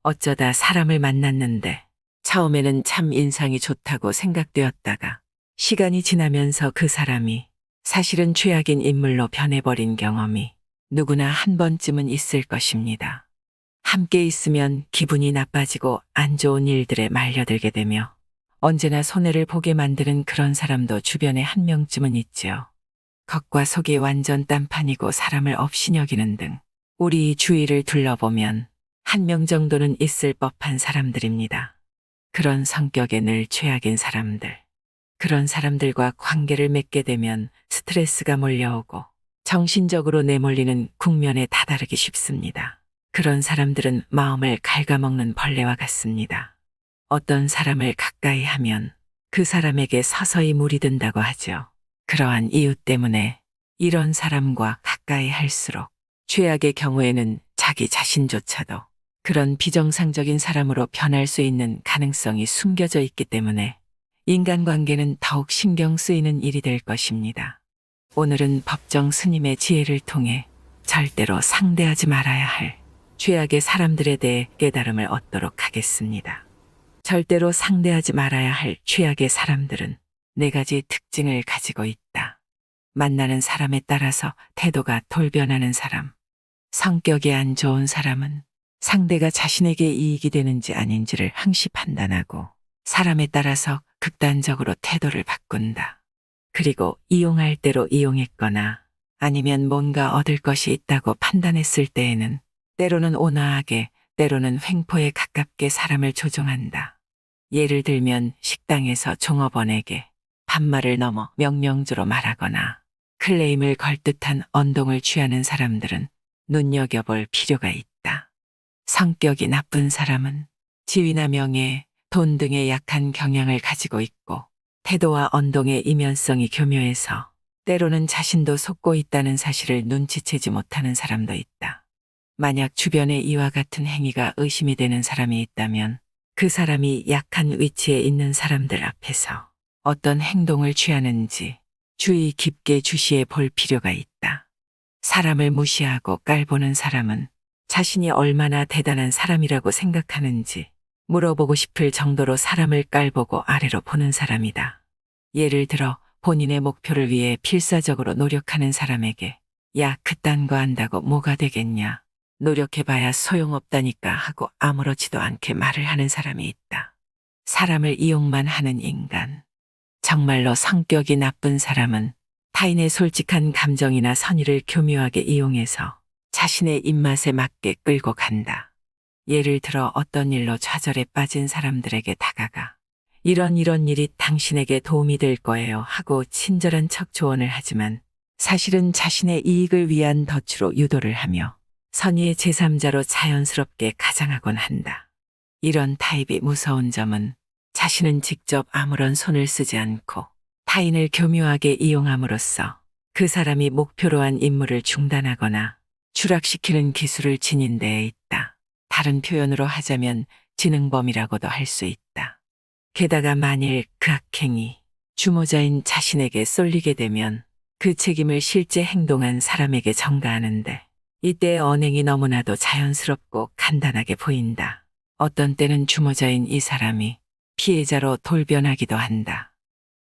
어쩌다 사람을 만났는데 처음에는 참 인상이 좋다고 생각되었다가 시간이 지나면서 그 사람이 사실은 최악인 인물로 변해버린 경험이 누구나 한 번쯤은 있을 것입니다. 함께 있으면 기분이 나빠지고 안 좋은 일들에 말려들게 되며 언제나 손해를 보게 만드는 그런 사람도 주변에 한 명쯤은 있지요. 겉과 속이 완전 딴판이고 사람을 업신여기는 등 우리 주위를 둘러보면 한 명 정도는 있을 법한 사람들입니다. 그런 성격의 늘 최악인 사람들. 그런 사람들과 관계를 맺게 되면 스트레스가 몰려오고 정신적으로 내몰리는 국면에 다다르기 쉽습니다. 그런 사람들은 마음을 갉아먹는 벌레와 같습니다. 어떤 사람을 가까이 하면 그 사람에게 서서히 물이 든다고 하죠. 그러한 이유 때문에 이런 사람과 가까이 할수록 최악의 경우에는 자기 자신조차도 그런 비정상적인 사람으로 변할 수 있는 가능성이 숨겨져 있기 때문에 인간관계는 더욱 신경 쓰이는 일이 될 것입니다. 오늘은 법정 스님의 지혜를 통해 절대로 상대하지 말아야 할 최악의 사람들에 대해 깨달음을 얻도록 하겠습니다. 절대로 상대하지 말아야 할 최악의 사람들은 4가지 특징을 가지고 있다. 만나는 사람에 따라서 태도가 돌변하는 사람. 성격이 안 좋은 사람은 상대가 자신에게 이익이 되는지 아닌지를 항시 판단하고 사람에 따라서 극단적으로 태도를 바꾼다. 그리고 이용할 대로 이용했거나 아니면 뭔가 얻을 것이 있다고 판단했을 때에는 때로는 온화하게 때로는 횡포에 가깝게 사람을 조종한다. 예를 들면 식당에서 종업원에게 반말을 넘어 명령조로 말하거나 클레임을 걸 듯한 언동을 취하는 사람들은 눈여겨볼 필요가 있다. 성격이 나쁜 사람은 지위나 명예, 돈 등의 약한 경향을 가지고 있고 태도와 언동의 이면성이 교묘해서 때로는 자신도 속고 있다는 사실을 눈치채지 못하는 사람도 있다. 만약 주변에 이와 같은 행위가 의심이 되는 사람이 있다면 그 사람이 약한 위치에 있는 사람들 앞에서 어떤 행동을 취하는지 주의 깊게 주시해 볼 필요가 있다. 사람을 무시하고 깔보는 사람은 자신이 얼마나 대단한 사람이라고 생각하는지 물어보고 싶을 정도로 사람을 깔보고 아래로 보는 사람이다. 예를 들어 본인의 목표를 위해 필사적으로 노력하는 사람에게 야, 그딴 거 한다고 뭐가 되겠냐. 노력해봐야 소용없다니까 하고 아무렇지도 않게 말을 하는 사람이 있다. 사람을 이용만 하는 인간. 정말로 성격이 나쁜 사람은 타인의 솔직한 감정이나 선의를 교묘하게 이용해서 자신의 입맛에 맞게 끌고 간다. 예를 들어 어떤 일로 좌절에 빠진 사람들에게 다가가 이런 일이 당신에게 도움이 될 거예요 하고 친절한 척 조언을 하지만 사실은 자신의 이익을 위한 덫으로 유도를 하며 선의의 제3자로 자연스럽게 가장하곤 한다. 이런 타입이 무서운 점은 자신은 직접 아무런 손을 쓰지 않고 타인을 교묘하게 이용함으로써 그 사람이 목표로 한 임무를 중단하거나 추락시키는 기술을 지닌 데에 있다. 다른 표현으로 하자면 지능범이라고도 할 수 있다. 게다가 만일 그 악행이 주모자인 자신에게 쏠리게 되면 그 책임을 실제 행동한 사람에게 전가하는데 이때 언행이 너무나도 자연스럽고 간단하게 보인다. 어떤 때는 주모자인 이 사람이 피해자로 돌변하기도 한다.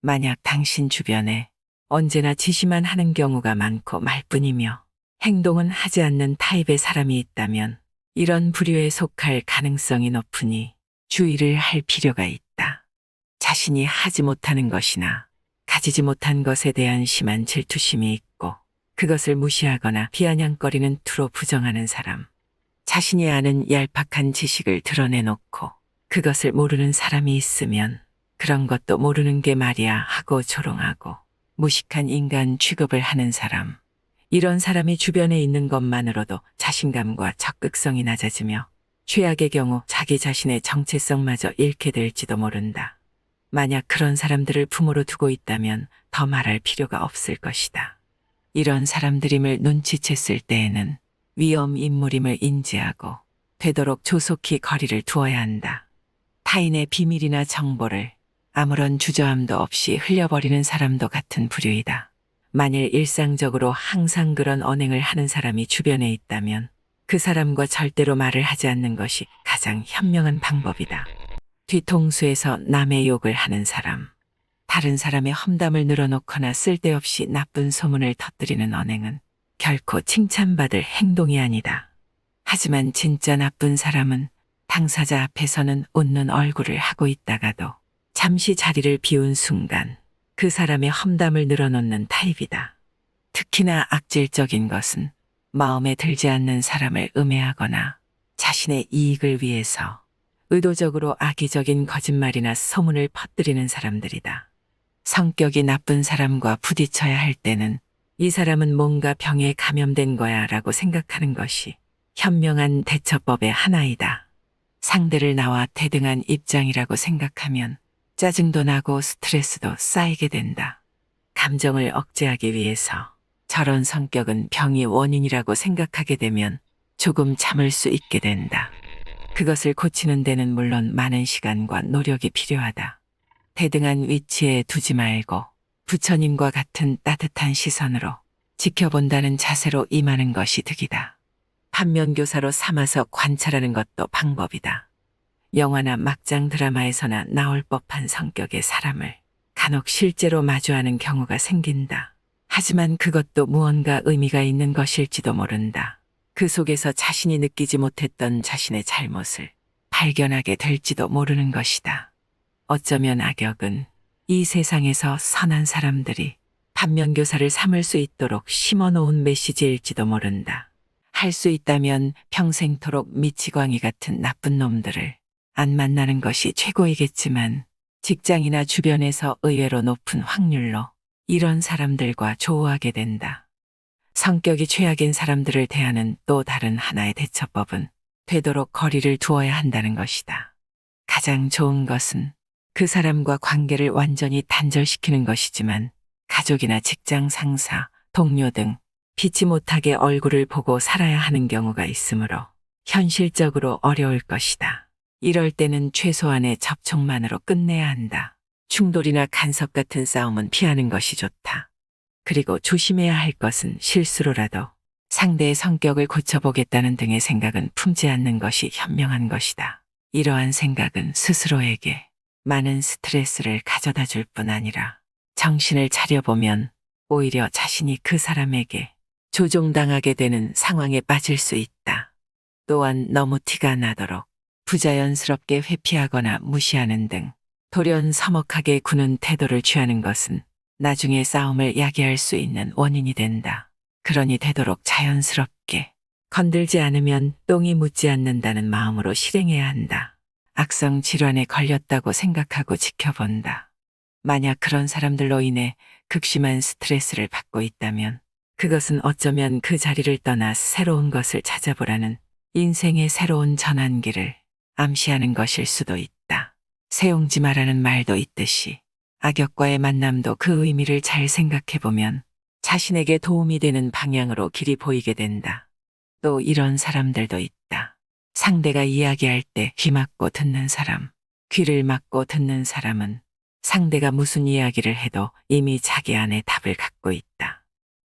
만약 당신 주변에 언제나 지시만 하는 경우가 많고 말뿐이며 행동은 하지 않는 타입의 사람이 있다면 이런 부류에 속할 가능성이 높으니 주의를 할 필요가 있다. 자신이 하지 못하는 것이나 가지지 못한 것에 대한 심한 질투심이 있고 그것을 무시하거나 비아냥거리는 투로 부정하는 사람. 자신이 아는 얄팍한 지식을 드러내놓고 그것을 모르는 사람이 있으면 그런 것도 모르는 게 말이야 하고 조롱하고 무식한 인간 취급을 하는 사람. 이런 사람이 주변에 있는 것만으로도 자신감과 적극성이 낮아지며 최악의 경우 자기 자신의 정체성마저 잃게 될지도 모른다. 만약 그런 사람들을 부모로 두고 있다면 더 말할 필요가 없을 것이다. 이런 사람들임을 눈치챘을 때에는 위험 인물임을 인지하고 되도록 조속히 거리를 두어야 한다. 타인의 비밀이나 정보를 아무런 주저함도 없이 흘려버리는 사람도 같은 부류이다. 만일 일상적으로 항상 그런 언행을 하는 사람이 주변에 있다면 그 사람과 절대로 말을 하지 않는 것이 가장 가장 현명한 방법이다. 뒤통수에서 남의 욕을 하는 사람, 다른 사람의 험담을 늘어놓거나 쓸데없이 나쁜 소문을 터뜨리는 언행은 결코 칭찬받을 행동이 아니다. 하지만 진짜 나쁜 사람은 당사자 앞에서는 웃는 얼굴을 하고 있다가도 잠시 자리를 비운 순간 그 사람의 험담을 늘어놓는 타입이다. 특히나 악질적인 것은 마음에 들지 않는 사람을 음해하거나 자신의 이익을 위해서 의도적으로 악의적인 거짓말이나 소문을 퍼뜨리는 사람들이다. 성격이 나쁜 사람과 부딪혀야 할 때는 이 사람은 뭔가 병에 감염된 거야 라고 생각하는 것이 현명한 대처법의 하나이다. 상대를 나와 대등한 입장이라고 생각하면 짜증도 나고 스트레스도 쌓이게 된다. 감정을 억제하기 위해서 저런 성격은 병이 원인이라고 생각하게 되면 조금 참을 수 있게 된다. 그것을 고치는 데는 물론 많은 시간과 노력이 필요하다. 대등한 위치에 두지 말고 부처님과 같은 따뜻한 시선으로 지켜본다는 자세로 임하는 것이 득이다. 반면교사로 삼아서 관찰하는 것도 방법이다. 영화나 막장 드라마에서나 나올 법한 성격의 사람을 간혹 실제로 마주하는 경우가 생긴다. 하지만 그것도 무언가 의미가 있는 것일지도 모른다. 그 속에서 자신이 느끼지 못했던 자신의 잘못을 발견하게 될지도 모르는 것이다. 어쩌면 악역은 이 세상에서 선한 사람들이 반면교사를 삼을 수 있도록 심어놓은 메시지일지도 모른다. 할 수 있다면 평생토록 미치광이 같은 나쁜 놈들을 안 만나는 것이 최고이겠지만 직장이나 주변에서 의외로 높은 확률로 이런 사람들과 조우하게 된다. 성격이 최악인 사람들을 대하는 또 다른 하나의 대처법은 되도록 거리를 두어야 한다는 것이다. 가장 좋은 것은 그 사람과 관계를 완전히 단절시키는 것이지만 가족이나 직장 상사, 동료 등 피치 못하게 얼굴을 보고 살아야 하는 경우가 있으므로 현실적으로 어려울 것이다. 이럴 때는 최소한의 접촉만으로 끝내야 한다. 충돌이나 간섭 같은 싸움은 피하는 것이 좋다. 그리고 조심해야 할 것은 실수로라도 상대의 성격을 고쳐보겠다는 등의 생각은 품지 않는 것이 현명한 것이다. 이러한 생각은 스스로에게 많은 스트레스를 가져다 줄 뿐 아니라 정신을 차려보면 오히려 자신이 그 사람에게 조종당하게 되는 상황에 빠질 수 있다. 또한 너무 티가 나도록 부자연스럽게 회피하거나 무시하는 등 돌연 서먹하게 구는 태도를 취하는 것은 나중에 싸움을 야기할 수 있는 원인이 된다. 그러니 되도록 자연스럽게 건들지 않으면 똥이 묻지 않는다는 마음으로 실행해야 한다. 악성 질환에 걸렸다고 생각하고 지켜본다. 만약 그런 사람들로 인해 극심한 스트레스를 받고 있다면 그것은 어쩌면 그 자리를 떠나 새로운 것을 찾아보라는 인생의 새로운 전환기를 암시하는 것일 수도 있다. 세용지마라는 말도 있듯이 악역과의 만남도 그 의미를 잘 생각해보면 자신에게 도움이 되는 방향으로 길이 보이게 된다. 또 이런 사람들도 있다. 상대가 이야기할 때 귀 막고 듣는 사람, 귀를 막고 듣는 사람은 상대가 무슨 이야기를 해도 이미 자기 안에 답을 갖고 있다.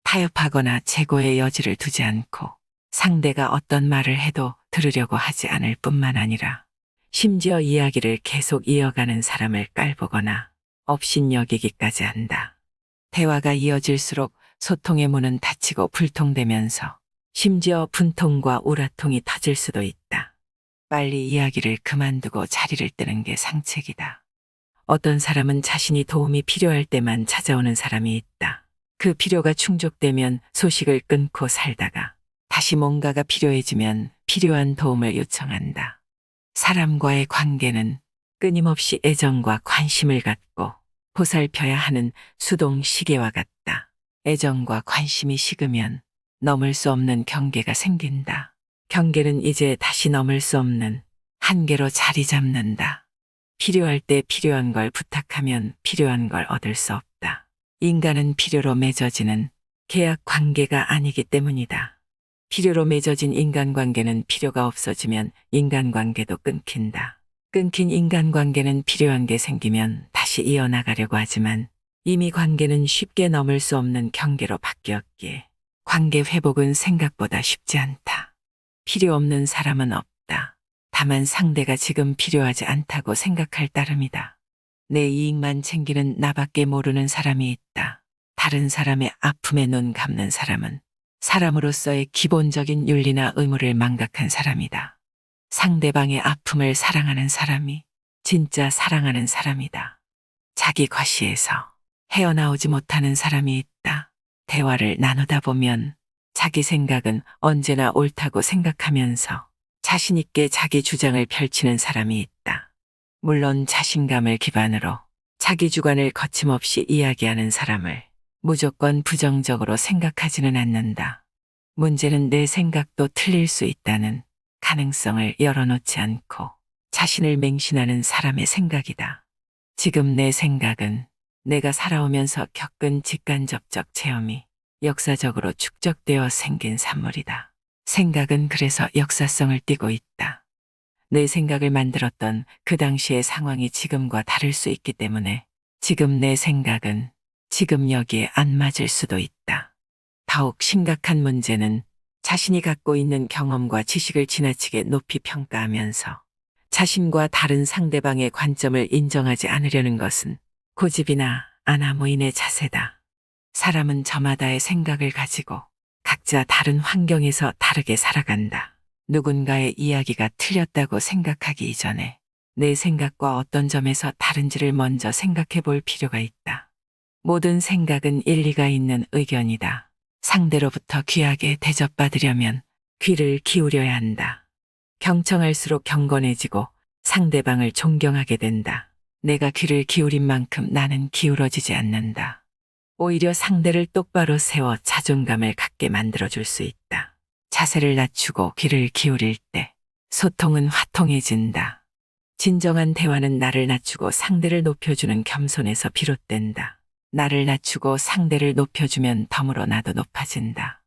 타협하거나 재고의 여지를 두지 않고 상대가 어떤 말을 해도 들으려고 하지 않을 뿐만 아니라 심지어 이야기를 계속 이어가는 사람을 깔보거나 업신여기기까지 한다. 대화가 이어질수록 소통의 문은 닫히고 불통되면서 심지어 분통과 우라통이 터질 수도 있다. 빨리 이야기를 그만두고 자리를 뜨는 게 상책이다. 어떤 사람은 자신이 도움이 필요할 때만 찾아오는 사람이 있다. 그 필요가 충족되면 소식을 끊고 살다가 다시 뭔가가 필요해지면 필요한 도움을 요청한다. 사람과의 관계는 끊임없이 애정과 관심을 갖고 보살펴야 하는 수동 시계와 같다. 애정과 관심이 식으면 넘을 수 없는 경계가 생긴다. 경계는 이제 다시 넘을 수 없는 한계로 자리 잡는다. 필요할 때 필요한 걸 부탁하면 필요한 걸 얻을 수 없다. 인간은 필요로 맺어지는 계약 관계가 아니기 때문이다. 필요로 맺어진 인간관계는 필요가 없어지면 인간관계도 끊긴다. 끊긴 인간관계는 필요한 게 생기면 다시 이어나가려고 하지만 이미 관계는 쉽게 넘을 수 없는 경계로 바뀌었기에 관계 회복은 생각보다 쉽지 않다. 필요 없는 사람은 없다. 다만 상대가 지금 필요하지 않다고 생각할 따름이다. 내 이익만 챙기는 나밖에 모르는 사람이 있다. 다른 사람의 아픔에 눈 감는 사람은 사람으로서의 기본적인 윤리나 의무를 망각한 사람이다. 상대방의 아픔을 사랑하는 사람이 진짜 사랑하는 사람이다. 자기 과시에서 헤어나오지 못하는 사람이 있다. 대화를 나누다 보면 자기 생각은 언제나 옳다고 생각하면서 자신 있게 자기 주장을 펼치는 사람이 있다. 물론 자신감을 기반으로 자기 주관을 거침없이 이야기하는 사람을 무조건 부정적으로 생각하지는 않는다. 문제는 내 생각도 틀릴 수 있다는 가능성을 열어놓지 않고 자신을 맹신하는 사람의 생각이다. 지금 내 생각은 내가 살아오면서 겪은 직간접적 체험이 역사적으로 축적되어 생긴 산물이다. 생각은 그래서 역사성을 띠고 있다. 내 생각을 만들었던 그 당시의 상황이 지금과 다를 수 있기 때문에 지금 내 생각은 지금 여기에 안 맞을 수도 있다. 더욱 심각한 문제는 자신이 갖고 있는 경험과 지식을 지나치게 높이 평가하면서 자신과 다른 상대방의 관점을 인정하지 않으려는 것은 고집이나 아나무인의 자세다. 사람은 저마다의 생각을 가지고 각자 다른 환경에서 다르게 살아간다. 누군가의 이야기가 틀렸다고 생각하기 이전에 내 생각과 어떤 점에서 다른지를 먼저 생각해 볼 필요가 있다. 모든 생각은 일리가 있는 의견이다. 상대로부터 귀하게 대접받으려면 귀를 기울여야 한다. 경청할수록 경건해지고 상대방을 존경하게 된다. 내가 귀를 기울인 만큼 나는 기울어지지 않는다. 오히려 상대를 똑바로 세워 자존감을 갖게 만들어줄 수 있다. 자세를 낮추고 귀를 기울일 때 소통은 화통해진다. 진정한 대화는 나를 낮추고 상대를 높여주는 겸손에서 비롯된다. 나를 낮추고 상대를 높여주면 덤으로 나도 높아진다.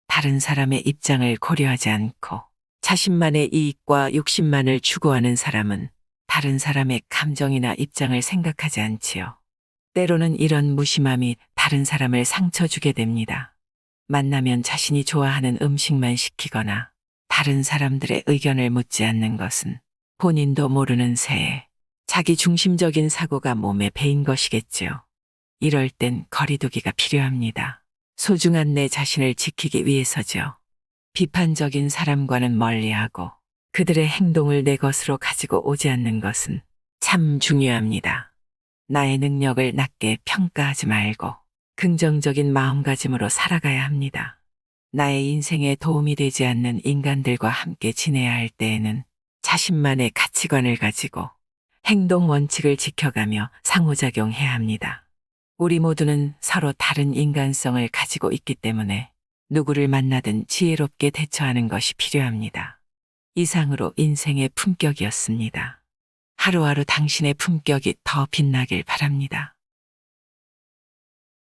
다른 사람의 입장을 고려하지 않고 자신만의 이익과 욕심만을 추구하는 사람은 다른 사람의 감정이나 입장을 생각하지 않지요. 때로는 이런 무심함이 다른 사람을 상처 주게 됩니다. 만나면 자신이 좋아하는 음식만 시키거나 다른 사람들의 의견을 묻지 않는 것은 본인도 모르는 새에 자기 중심적인 사고가 몸에 배인 것이겠지요. 이럴 땐 거리두기가 필요합니다. 소중한 내 자신을 지키기 위해서죠. 비판적인 사람과는 멀리하고 그들의 행동을 내 것으로 가지고 오지 않는 것은 참 중요합니다. 나의 능력을 낮게 평가하지 말고 긍정적인 마음가짐으로 살아가야 합니다. 나의 인생에 도움이 되지 않는 인간들과 함께 지내야 할 때에는 자신만의 가치관을 가지고 행동 원칙을 지켜가며 상호작용해야 합니다. 우리 모두는 서로 다른 인간성을 가지고 있기 때문에 누구를 만나든 지혜롭게 대처하는 것이 필요합니다. 이상으로 인생의 품격이었습니다. 하루하루 당신의 품격이 더 빛나길 바랍니다.